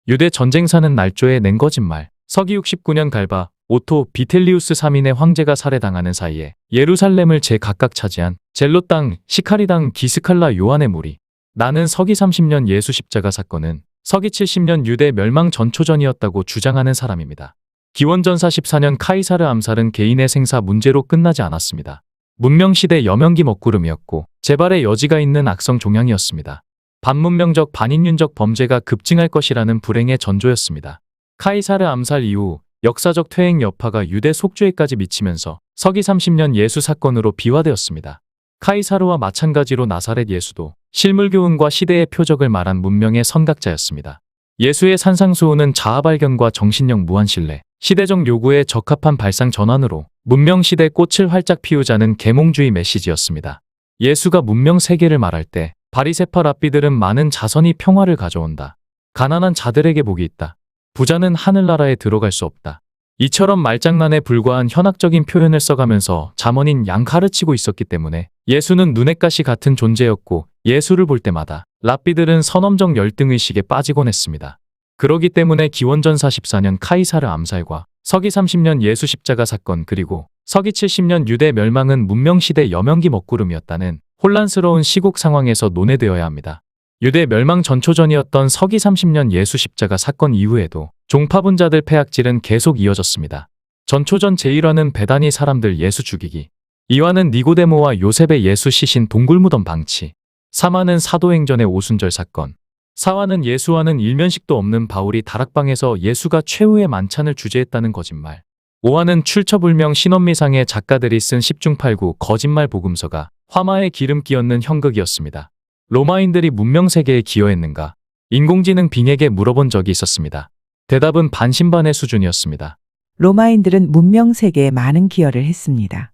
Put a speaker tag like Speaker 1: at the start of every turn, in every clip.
Speaker 1: 유대 전쟁사는 날조에 낸 거짓말. 서기 69년 갈바, 오토, 비텔리우스 3인의 황제가 살해당하는 사이에 예루살렘을 제각각 차지한 젤로 땅, 시카리 땅, 기스칼라 요한의 무리. 나는 서기 30년 예수 십자가 사건은 서기 70년 유대 멸망 전초전이었다고 주장하는 사람입니다. 기원전사 14년 카이사르 암살은 개인의 생사 문제로 끝나지 않았습니다. 문명시대 여명기 먹구름이었고 재발의 여지가 있는 악성 종양이었습니다. 반문명적 반인륜적 범죄가 급증할 것이라는 불행의 전조였습니다. 카이사르 암살 이후 역사적 퇴행 여파가 유대 속죄에까지 미치면서 서기 30년 예수 사건으로 비화되었습니다. 카이사르와 마찬가지로 나사렛 예수도 실물 교훈과 시대의 표적을 말한 문명의 선각자였습니다. 예수의 산상수훈은 자아 발견과 정신력 무한 신뢰, 시대적 요구에 적합한 발상 전환으로 문명시대 꽃을 활짝 피우자는 계몽주의 메시지였습니다. 예수가 문명 세계를 말할 때 바리새파 랍비들은 많은 자선이 평화를 가져온다. 가난한 자들에게 복이 있다. 부자는 하늘나라에 들어갈 수 없다. 이처럼 말장난에 불과한 현학적인 표현을 써가면서 잠언인 양 가르치고 있었기 때문에 예수는 눈엣 가시 같은 존재였고 예수를 볼 때마다 랍비들은 선엄적 열등의식에 빠지곤 했습니다. 그러기 때문에 기원전사 14년 카이사르 암살과 서기 30년 예수 십자가 사건 그리고 서기 70년 유대 멸망은 문명시대 여명기 먹구름이었다는 혼란스러운 시국 상황에서 논의되어야 합니다. 유대 멸망 전초전이었던 서기 30년 예수 십자가 사건 이후에도 종파분자들 폐악질은 계속 이어졌습니다. 전초전 제1화는 배단위 사람들 예수 죽이기, 2화는 니고데모와 요셉의 예수 시신 동굴무덤 방치, 3화는 사도행전의 오순절 사건, 4화는 예수와는 일면식도 없는 바울이 다락방에서 예수가 최후의 만찬을 주재했다는 거짓말, 5화는 출처불명 신원미상의 작가들이 쓴 10중8구 거짓말 복음서가 화마에 기름 끼얹는 형극이었습니다. 로마인들이 문명세계에 기여했는가? 인공지능 빙에게 물어본 적이 있었습니다. 대답은 반신반의 수준이었습니다.
Speaker 2: 로마인들은 문명세계에 많은 기여를 했습니다.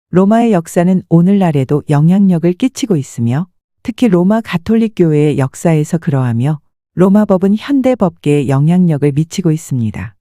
Speaker 2: 로마의 역사는 오늘날에도 영향력을 끼치고 있으며 특히 로마 가톨릭 교회의 역사에서 그러하며 로마법은 현대 법계에 영향력을 미치고 있습니다.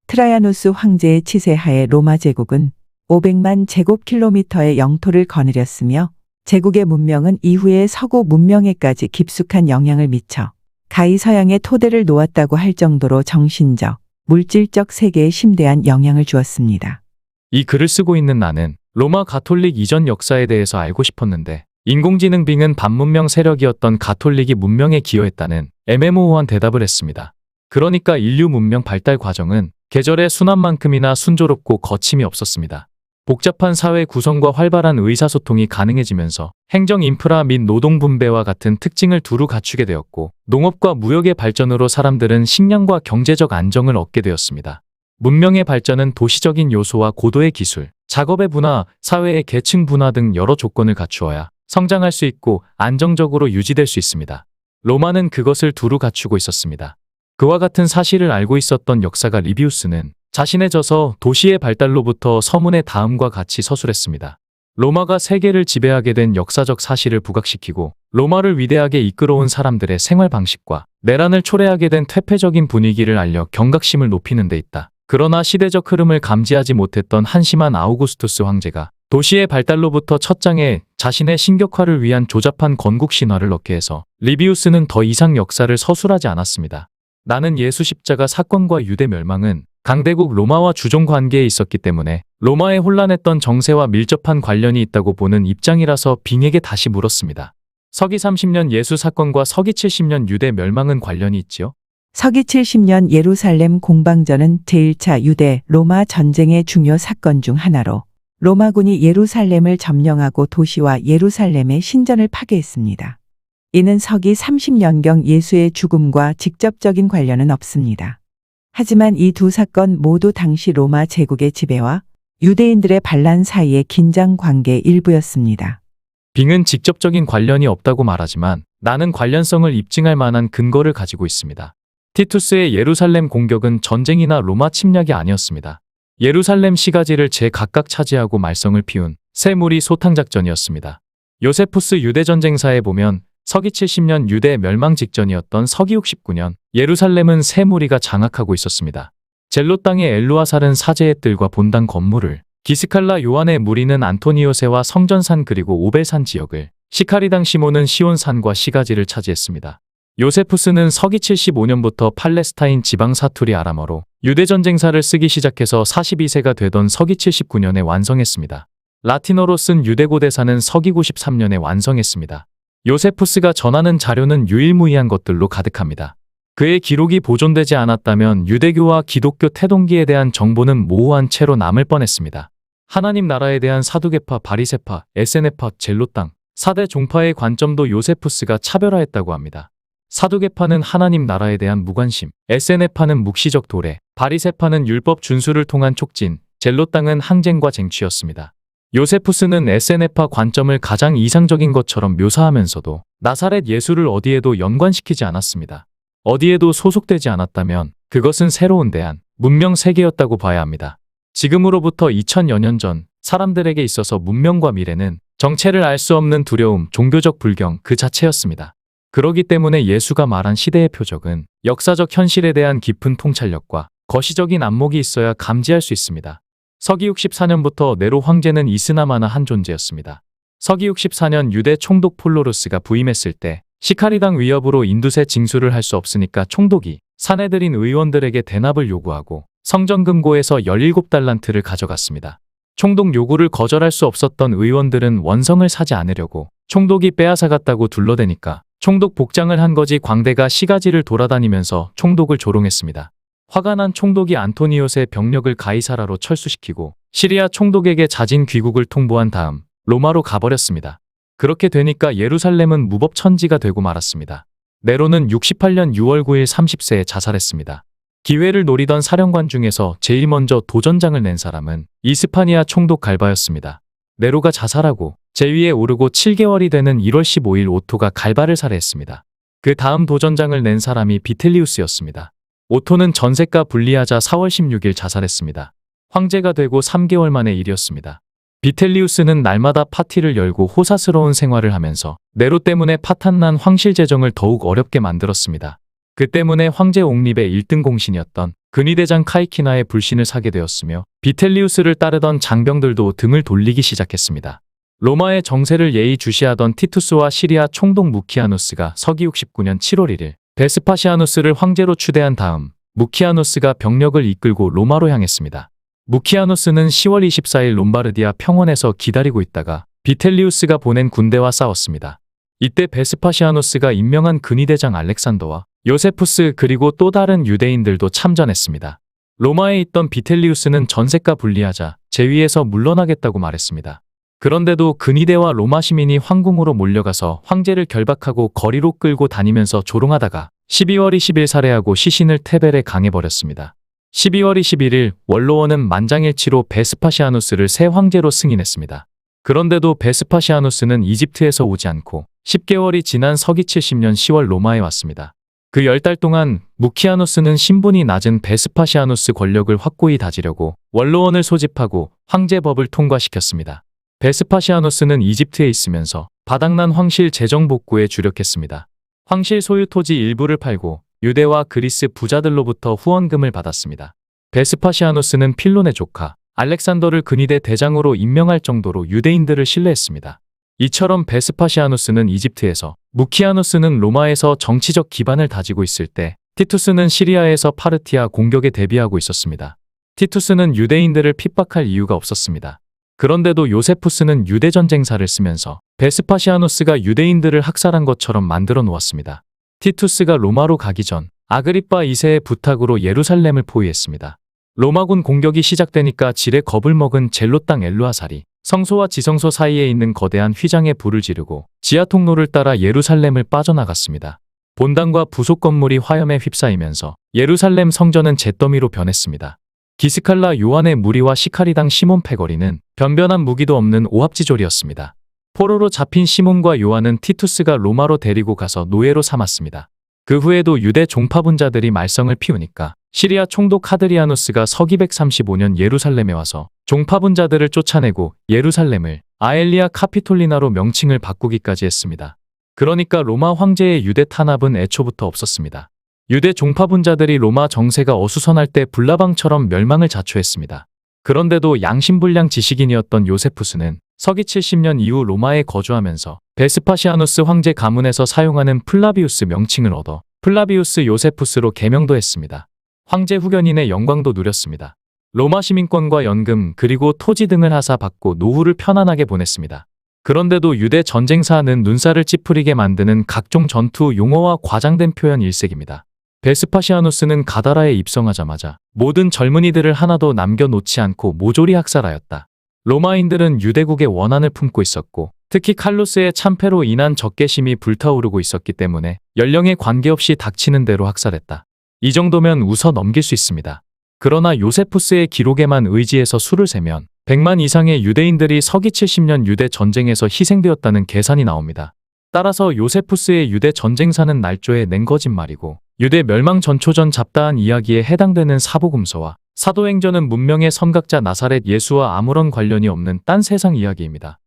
Speaker 2: 트라야누스 황제의 치세하에 로마 제국은 500만 제곱킬로미터의 영토를 거느렸으며 제국의 문명은 이후에 서구 문명에까지 깊숙한 영향을 미쳐 가히 서양의 토대를 놓았다고 할 정도로 정신적, 물질적 세계에 심대한 영향을 주었습니다.
Speaker 1: 이 글을 쓰고 있는 나는 로마 가톨릭 이전 역사에 대해서 알고 싶었는데 인공지능 빙은 반문명 세력이었던 가톨릭이 문명에 기여했다는 애매모호한 대답을 했습니다. 그러니까 인류 문명 발달 과정은 계절의 순환만큼이나 순조롭고 거침이 없었습니다. 복잡한 사회 구성과 활발한 의사소통이 가능해지면서 행정 인프라 및 노동 분배와 같은 특징을 두루 갖추게 되었고 농업과 무역의 발전으로 사람들은 식량과 경제적 안정을 얻게 되었습니다. 문명의 발전은 도시적인 요소와 고도의 기술, 작업의 분화, 사회의 계층 분화 등 여러 조건을 갖추어야 성장할 수 있고 안정적으로 유지될 수 있습니다. 로마는 그것을 두루 갖추고 있었습니다. 그와 같은 사실을 알고 있었던 역사가 리비우스는 자신의 저서 도시의 발달로부터 서문의 다음과 같이 서술했습니다. 로마가 세계를 지배하게 된 역사적 사실을 부각시키고 로마를 위대하게 이끌어온 사람들의 생활 방식과 내란을 초래하게 된 퇴폐적인 분위기를 알려 경각심을 높이는 데 있다. 그러나 시대적 흐름을 감지하지 못했던 한심한 아우구스투스 황제가 도시의 발달로부터 첫 장에 자신의 신격화를 위한 조잡한 건국 신화를 넣게 해서 리비우스는 더 이상 역사를 서술하지 않았습니다. 나는 예수 십자가 사건과 유대 멸망은 강대국 로마와 주종 관계에 있었기 때문에 로마에 혼란했던 정세와 밀접한 관련이 있다고 보는 입장이라서 빙에게 다시 물었습니다. 서기 30년 예수 사건과 서기 70년 유대 멸망은 관련이 있지요?
Speaker 2: 서기 70년 예루살렘 공방전은 제1차 유대 로마 전쟁의 중요 사건 중 하나로 로마군이 예루살렘을 점령하고 도시와 예루살렘의 신전을 파괴했습니다. 이는 서기 30년경 예수의 죽음과 직접적인 관련은 없습니다. 하지만 이 두 사건 모두 당시 로마 제국의 지배와 유대인들의 반란 사이의 긴장 관계의 일부였습니다.
Speaker 1: 빙은 직접적인 관련이 없다고 말하지만 나는 관련성을 입증할 만한 근거를 가지고 있습니다. 티투스의 예루살렘 공격은 전쟁이나 로마 침략이 아니었습니다. 예루살렘 시가지를 제각각 차지하고 말썽을 피운 세 무리 소탕작전이었습니다. 요세푸스 유대전쟁사에 보면 서기 70년 유대 멸망 직전이었던 서기 69년 예루살렘은 세 무리가 장악하고 있었습니다. 젤로 땅의 엘루아살은 사제의 뜰과 본당 건물을, 기스칼라 요한의 무리는 안토니오세와 성전산 그리고 오벨산 지역을, 시카리당 시몬은 시온산과 시가지를 차지했습니다. 요세푸스는 서기 75년부터 팔레스타인 지방 사투리 아람어로 유대 전쟁사를 쓰기 시작해서 42세가 되던 서기 79년에 완성했습니다. 라틴어로 쓴 유대고대사는 서기 93년에 완성했습니다. 요세푸스가 전하는 자료는 유일무이한 것들로 가득합니다. 그의 기록이 보존되지 않았다면 유대교와 기독교 태동기에 대한 정보는 모호한 채로 남을 뻔했습니다. 하나님 나라에 대한 사두개파, 바리새파, 에세네파, 젤로땅, 4대 종파의 관점도 요세푸스가 차별화했다고 합니다. 사두개파는 하나님 나라에 대한 무관심, 에세네파는 묵시적 도래, 바리새파는 율법 준수를 통한 촉진, 젤로땅은 항쟁과 쟁취였습니다. 요세푸스는 에세네파 관점을 가장 이상적인 것처럼 묘사하면서도 나사렛 예수를 어디에도 연관시키지 않았습니다. 어디에도 소속되지 않았다면 그것은 새로운 대안, 문명 세계였다고 봐야 합니다. 지금으로부터 2000여 년 전 사람들에게 있어서 문명과 미래는 정체를 알 수 없는 두려움, 종교적 불경 그 자체였습니다. 그러기 때문에 예수가 말한 시대의 표적은 역사적 현실에 대한 깊은 통찰력과 거시적인 안목이 있어야 감지할 수 있습니다. 서기 64년부터 네로 황제는 이스나마나 한 존재였습니다. 서기 64년 유대 총독 폴로루스가 부임했을 때 시카리당 위협으로 인두세 징수를 할 수 없으니까 총독이 사내들인 의원들에게 대납을 요구하고 성전 금고에서 17달란트를 가져갔습니다. 총독 요구를 거절할 수 없었던 의원들은 원성을 사지 않으려고 총독이 빼앗아갔다고 둘러대니까 총독 복장을 한 거지 광대가 시가지를 돌아다니면서 총독을 조롱했습니다. 화가 난 총독이 안토니오스의 병력을 가이사라로 철수시키고 시리아 총독에게 자진 귀국을 통보한 다음 로마로 가버렸습니다. 그렇게 되니까 예루살렘은 무법천지가 되고 말았습니다. 네로는 68년 6월 9일 30세에 자살했습니다. 기회를 노리던 사령관 중에서 제일 먼저 도전장을 낸 사람은 이스파니아 총독 갈바였습니다. 네로가 자살하고 제위에 오르고 7개월이 되는 1월 15일 오토가 갈바를 살해했습니다. 그 다음 도전장을 낸 사람이 비텔리우스였습니다. 오토는 전세가 분리하자 4월 16일 자살했습니다. 황제가 되고 3개월 만의 일이었습니다. 비텔리우스는 날마다 파티를 열고 호사스러운 생활을 하면서 네로 때문에 파탄난 황실 재정을 더욱 어렵게 만들었습니다. 그 때문에 황제 옹립의 1등 공신이었던 근위대장 카이키나의 불신을 사게 되었으며 비텔리우스를 따르던 장병들도 등을 돌리기 시작했습니다. 로마의 정세를 예의주시하던 티투스와 시리아 총독 무키아누스가 서기 69년 7월 1일 베스파시아누스를 황제로 추대한 다음 무키아누스가 병력을 이끌고 로마로 향했습니다. 무키아누스는 10월 24일 롬바르디아 평원에서 기다리고 있다가 비텔리우스가 보낸 군대와 싸웠습니다. 이때 베스파시아누스가 임명한 근위대장 알렉산더와 요세푸스 그리고 또 다른 유대인들도 참전했습니다. 로마에 있던 비텔리우스는 전세가 분리하자 제위에서 물러나겠다고 말했습니다. 그런데도 근위대와 로마 시민이 황궁으로 몰려가서 황제를 결박하고 거리로 끌고 다니면서 조롱하다가 12월 20일 살해하고 시신을 테벨에 강해버렸습니다. 12월 21일 원로원은 만장일치로 베스파시아누스를 새 황제로 승인했습니다. 그런데도 베스파시아누스는 이집트에서 오지 않고 10개월이 지난 서기 70년 10월 로마에 왔습니다. 그 10달 동안 무키아누스는 신분이 낮은 베스파시아누스 권력을 확고히 다지려고 원로원을 소집하고 황제법을 통과시켰습니다. 베스파시아누스는 이집트에 있으면서 바닥난 황실 재정 복구에 주력했습니다. 황실 소유 토지 일부를 팔고 유대와 그리스 부자들로부터 후원금을 받았습니다. 베스파시아누스는 필론의 조카 알렉산더를 근위대 대장으로 임명할 정도로 유대인들을 신뢰했습니다. 이처럼 베스파시아누스는 이집트에서, 무키아누스는 로마에서 정치적 기반을 다지고 있을 때 티투스는 시리아에서 파르티아 공격에 대비하고 있었습니다. 티투스는 유대인들을 핍박할 이유가 없었습니다. 그런데도 요세푸스는 유대전쟁사를 쓰면서 베스파시아누스가 유대인들을 학살한 것처럼 만들어 놓았습니다. 티투스가 로마로 가기 전 아그리빠 2세의 부탁으로 예루살렘을 포위했습니다. 로마군 공격이 시작되니까 지레 겁을 먹은 젤로 땅 엘루아살이 성소와 지성소 사이에 있는 거대한 휘장에 불을 지르고 지하 통로를 따라 예루살렘을 빠져나갔습니다. 본당과 부속 건물이 화염에 휩싸이면서 예루살렘 성전은 잿더미로 변했습니다. 기스칼라 요한의 무리와 시카리당 시몬 패거리는 변변한 무기도 없는 오합지졸이었습니다. 포로로 잡힌 시몬과 요한은 티투스가 로마로 데리고 가서 노예로 삼았습니다. 그 후에도 유대 종파분자들이 말썽을 피우니까 시리아 총독 하드리아누스가 서기 135년 예루살렘에 와서 종파분자들을 쫓아내고 예루살렘을 아엘리아 카피톨리나로 명칭을 바꾸기까지 했습니다. 그러니까 로마 황제의 유대 탄압은 애초부터 없었습니다. 유대 종파분자들이 로마 정세가 어수선할 때 불나방처럼 멸망을 자초했습니다. 그런데도 양심불량 지식인이었던 요세푸스는 서기 70년 이후 로마에 거주하면서 베스파시아누스 황제 가문에서 사용하는 플라비우스 명칭을 얻어 플라비우스 요세푸스로 개명도 했습니다. 황제 후견인의 영광도 누렸습니다. 로마 시민권과 연금 그리고 토지 등을 하사받고 노후를 편안하게 보냈습니다. 그런데도 유대 전쟁사는 눈살을 찌푸리게 만드는 각종 전투 용어와 과장된 표현 일색입니다. 베스파시아누스는 가다라에 입성하자마자 모든 젊은이들을 하나도 남겨놓지 않고 모조리 학살하였다. 로마인들은 유대국의 원한을 품고 있었고 특히 칼루스의 참패로 인한 적개심이 불타오르고 있었기 때문에 연령에 관계없이 닥치는 대로 학살했다. 이 정도면 웃어 넘길 수 있습니다. 그러나 요세푸스의 기록에만 의지해서 수를 세면 100만 이상의 유대인들이 서기 70년 유대 전쟁에서 희생되었다는 계산이 나옵니다. 따라서 요세푸스의 유대 전쟁사는 날조에 낸 거짓말이고 유대 멸망 전초전 잡다한 이야기에 해당되는 사복음서와 사도행전은 문명의 선각자 나사렛 예수와 아무런 관련이 없는 딴 세상 이야기입니다.